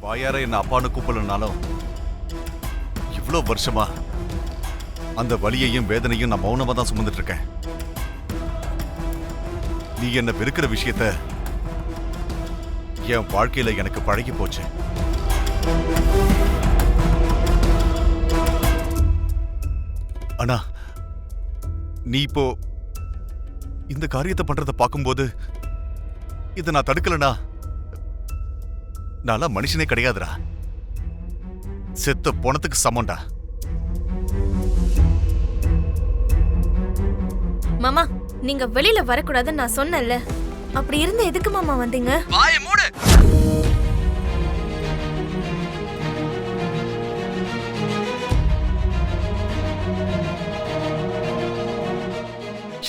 வாயார என்ன அப்பான்னு கூப்பிடலனாலும் இவ்வளவு வருஷமா அந்த வலியையும் வேதனையும் நான் மௌனமா தான் சுமந்துட்டு இருக்கேன். நீ என்ன வெறுக்கிற விஷயத்த என் வாழ்க்கையில எனக்கு பழகி போச்சு. ஆனா நீ இப்போ இந்த காரியத்தை பண்றத பார்க்கும்போது இதை நான் தடுக்கலனா நான் மனுஷனே கிடையாதுடா. செத்த போனதுக்கு சமம்டா. மாமா, நீங்க வெளியில வரக்கூடாதுன்னு நான் சொன்னேன்ல. அப்படி இருந்து எதுக்கு மாமா வந்தீங்க? வாயை மூடு.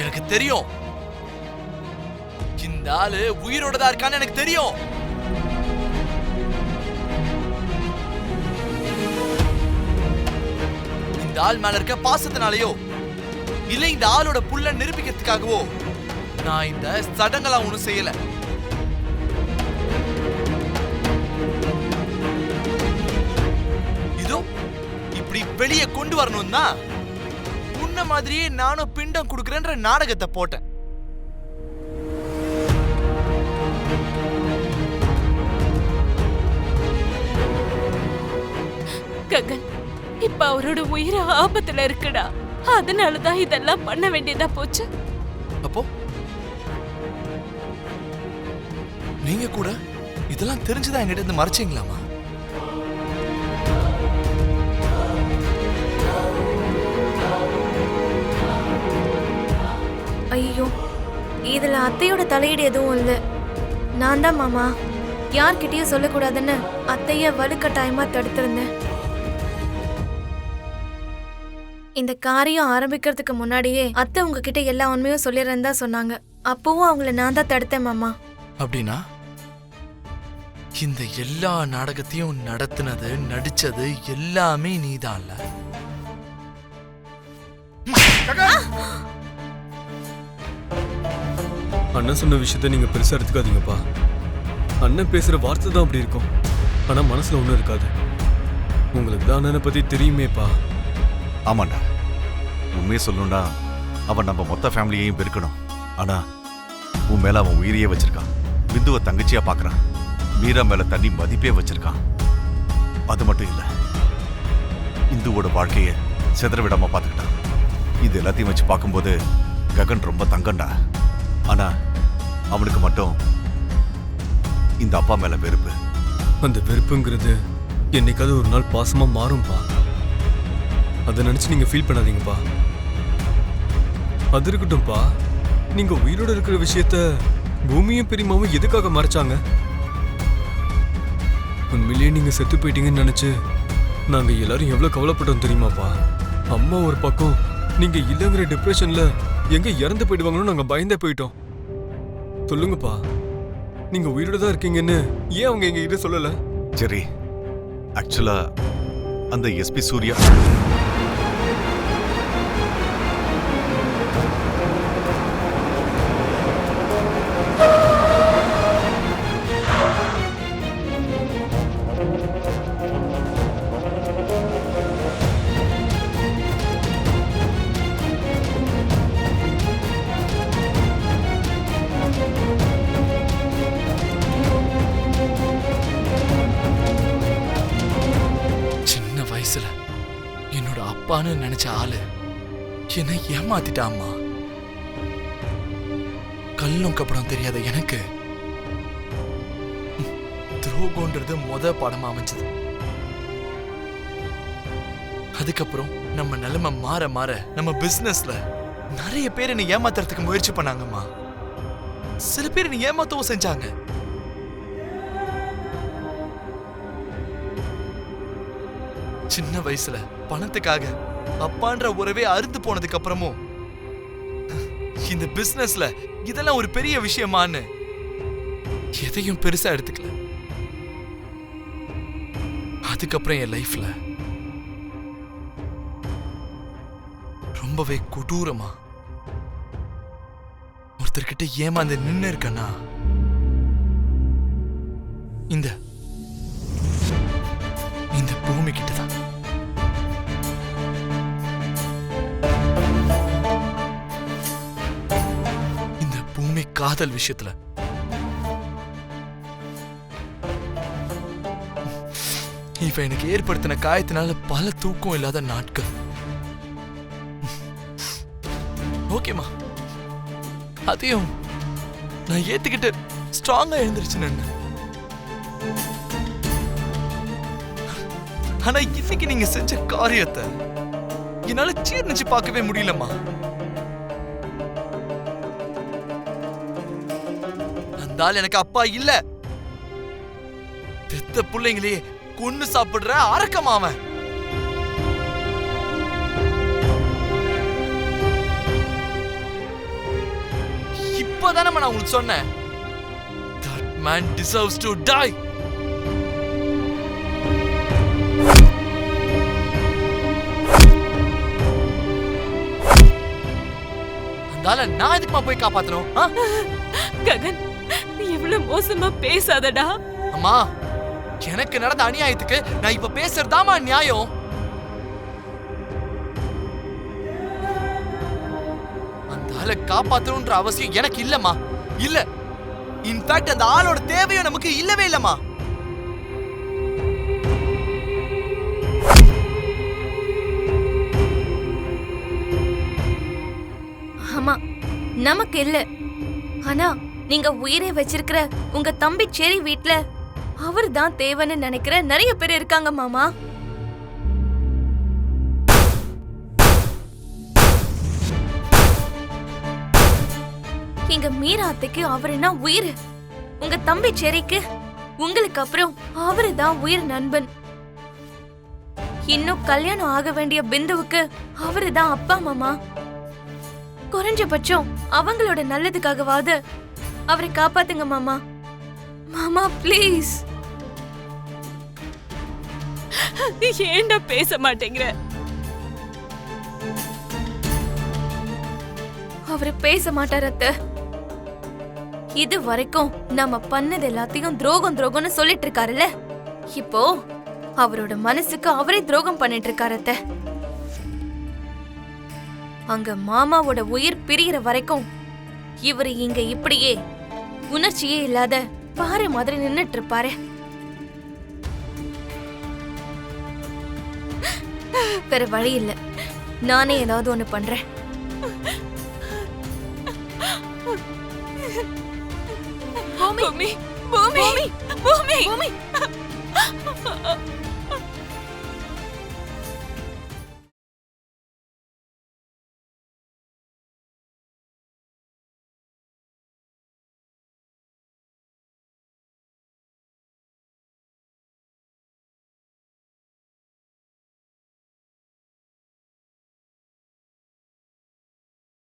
எனக்கு தெரியும் இந்த ஆளு உயிரோட தான் இருக்கான்னு எனக்கு தெரியும். இந்த ஆள் மேல இருக்க பாசத்தினாலேயோ இல்ல இந்த ஆளோட புள்ள நிரூபிக்கிறதுக்காகவோ நான் இந்த சடங்கெல்லாம் ஒண்ணும் செய்யல. இதோ இப்படி வெளியே கொண்டு வரணும்னா உன்ன மாதிரியே நானும் பிண்டம் கொடுக்கறேன்ற நாடகத்தை போட்டேன். ககன், இப்ப அவரோட உயிர் ஆபத்துல இருக்குடா. அதனாலதான் இதெல்லாம் பண்ண வேண்டியதா போச்சு. அப்போ நீங்க கூட இதெல்லாம் தெரிஞ்சுதான் என்கிட்ட இருந்து மறைச்சீங்களாமா? ஐயோ, இதுல அத்தையோட தலையீடு எதுவும் இல்ல. நான் தான் மாமா யார்கிட்டயும் சொல்லக்கூடாதுன்னு அத்தைய வலுக்கட்டாயமா தடுத்திருந்தேன். இந்த காரியம் ஆரம்பிக்கிறதுக்கு முன்னாடியே அத்தை உங்ககிட்ட எல்லா உண்மையும் சொல்லிடுறேன்னு தான் சொன்னாங்க. அப்பவும் அவங்கள நான் தான் தடுத்தேன் மாமா. அப்படின்னா இந்த எல்லா நாடகத்தையும் நடத்துனது நடிச்சது எல்லாமே நீதான்ல? அண்ணன் சொன்ன விஷயத்த நீங்க பெருசா எடுத்துக்காதீங்கப்பா. அண்ணன் பேசுற வார்த்தை தான் அப்படி இருக்கும், ஆனா மனசுல ஒண்ணும் இருக்காது. உங்களுக்கு தான் அண்ணனை பத்தி தெரியுமேப்பா. ஆமாண்டா, உண்மையை சொல்லணும்னா அவன் நம்ம மொத்த ஃபேமிலியையும் பெருக்கணும். ஆனா உன் மேல அவன் உயிரையே வச்சிருக்கான். பிந்துவை தங்கச்சியா பாக்குறான். மீரா மேல தண்ணி மதிப்பே வச்சிருக்கான். அது மட்டும் இல்ல, இந்துவோட வாழ்க்கைய சிதற விடாம பாத்துக்கிட்டான். இது எல்லாத்தையும் வச்சு பார்க்கும்போது ககன் ரொம்ப தங்கண்டா. ஆனா அவனுக்கு மட்டும் இந்த அப்பா மேல வெறுப்பு. அந்த வெறுப்புங்கிறது என்னைக்காவது ஒரு நாள் பாசமா மாறும்பா. அதை நினைச்சு நீங்க ஃபீல் பண்ணாதீங்கப்பா. அது இருக்கட்டும்பா, நீங்க உயிரோட இருக்கிற விஷயத்த பூமியும் பெரியமாவும் எதுக்காக மறைச்சாங்க? உண்மையிலேயே நீங்க செத்து போயிட்டீங்கன்னு நினைச்சு நாங்க எல்லாரும் எவ்வளவு கவலைப்பட்டோம் தெரியுமாப்பா? அம்மா ஒரு பக்கம், நீங்க இல்லைங்கிற டிப்ரெஷன்ல எங்க இறந்து போயிடுவாங்கன்னு நாங்க பயந்தே போயிட்டோம். சொல்லுங்கப்பா, நீங்க உயிரோட தான் இருக்கீங்கன்னு ஏன் அவங்க எங்க கிட்ட சொல்லல? சரி, ஆக்சுவலா அந்த எஸ்பி சூர்யா என்னோட அப்பான்னு நினைச்ச ஆளு என்னை ஏமாத்திட்டாமா. கல்லும் கப்படம் தெரியாத எனக்கு துரோகம்ன்றது பாடமா அமைஞ்சது. அதுக்கப்புறம் நம்ம நிலைமை மாற மாற நம்ம பிசினஸ்ல நிறைய பேர் என்னை ஏமாத்துறதுக்கு முயற்சி பண்ணாங்கம்மா. சில பேர் என்னை ஏமாத்தவும் செஞ்சாங்க. சின்ன வயசுல பணத்துக்காக அப்பான்ற உறவே அறுந்து போனதுக்கு அப்புறமும் இந்த பிசினஸ்ல இதெல்லாம் ஒரு பெரிய விஷயமான்னு எதையும் பெருசா எடுத்துக்கல. அதுக்கப்புறம் என் லைஃப்ல ரொம்பவே கொடூரமா ஒருத்தர்கிட்ட ஏமாந்து நின்னு இருக்கனா இந்த பூமி கிட்டதான். இந்த பூமி காதல் விஷயத்துல இவ எனக்கு ஏற்படுத்தின காயத்தினால பல தூக்கம் இல்லாத நாட்கள். ஓகேமா, அதையும் நான் ஏத்துக்கிட்டு ஸ்ட்ராங்கா எழுந்திருச்சு நின்னு. ஆனா இன்னைக்கு நீங்க செஞ்ச காரியத்தை என்னால ஜீர்ணிச்சு பார்க்கவே முடியலம்மா. அந்த ஆள் எனக்கு அப்பா இல்ல, பெத்த பிள்ளைங்களே கொன்னு சாப்பிடுற அரக்கமா அவன். இப்பதானே நான் உங்களுக்கு சொன்னேன், that man deserves to die. அந்தால நான் எதுக்குமா போய் காப்பாத்தணும்? ககன், நீ இவ்வளவு மோசமா பேசாதடா. அம்மா, எனக்கு நடந்த அநியாயத்துக்கு நான் இப்ப பேசுறதாமா நியாயம். அந்த ஆளை காப்பாத்தணும்ன்ற அவசியம் எனக்கு இல்லம்மா, இல்ல. இன்ஃபேக்ட் அந்த ஆளோட தேவையும் நமக்கு இல்லவே இல்லம்மா. ஆமா, நமக்கு இல்ல. ஆனா நீங்க உயிரை வச்சிருக்கிற உங்க தம்பி செரி வீட்ல அவர் தான் தேவைன்னு நினைக்கிற நிறைய பேர் இருக்காங்க மாமா. எங்க மீராத்தைக்கு அவருனா உயிர். உங்க தம்பி செரிக்கு உங்களுக்கு அப்புறம் அவரு தான் உயிர் நண்பன். இன்னும் கல்யாணம் ஆக வேண்டிய பிந்துவுக்கு அவரு தான் அப்பா மாமா. குறைஞ்சபட்சம் அவங்களோட நல்லதுக்காகவாது அவரை காப்பாத்துங்க மாமா. மாமா ப்ளீஸ். ஏன்டா பேச மாட்டேங்கிற? அவரு பேச மாட்டார் அத்தை. இது வரைக்கும் நம்ம பண்ணது எல்லாத்தையும் துரோகம்னு சொல்லிட்டு இருக்காருல்ல, இப்போ அவரோட மனசுக்கு அவரே துரோகம் பண்ணிட்டு இருக்காரு அத்தை. அங்க மாமாவோட உயிர் பிரிகிற வரைக்கும் இவரு இங்க இப்படியே உணர்ச்சியே இல்லாத பாறை மாதிரி நின்னுட்டு இருப்பாரு. வேற வழி இல்ல, நானே ஏதாவது ஒண்ணு பண்றேன். பூமி, பூமி, பூமி, பூமி.